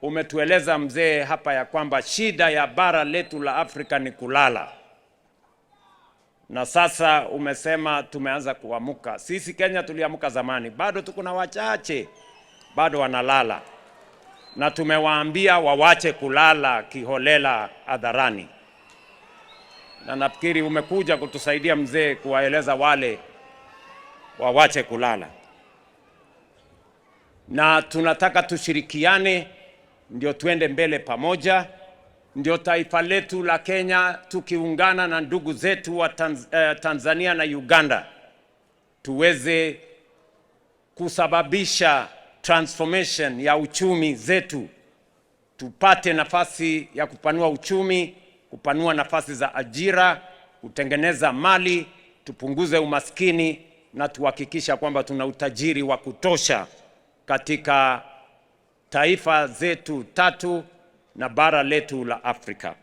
umetueleza mzee hapa ya kwamba shida ya bara letu la Afrika ni kulala. Na sasa umesema tumeanza kuamuka. Sisi Kenya tuliamuka zamani, bado tuko na wachache bado wanalala. Na tumewaambia wawache kulala kiholela hadharani. Na nafikiri umekuja kutusaidia mzee kuwaeleza wale wawache kulala. Na tunataka tushirikiane ndio tuende mbele pamoja, ndio taifa letu la Kenya tukiungana na ndugu zetu wa Tanzania na Uganda tuweze kusababisha transformation ya uchumi zetu, tupate nafasi ya kupanua uchumi, kupanua nafasi za ajira, kutengeneza mali, tupunguze umaskini na tuhakikisha kwamba tuna utajiri wa kutosha katika taifa zetu tatu na bara letu la Afrika.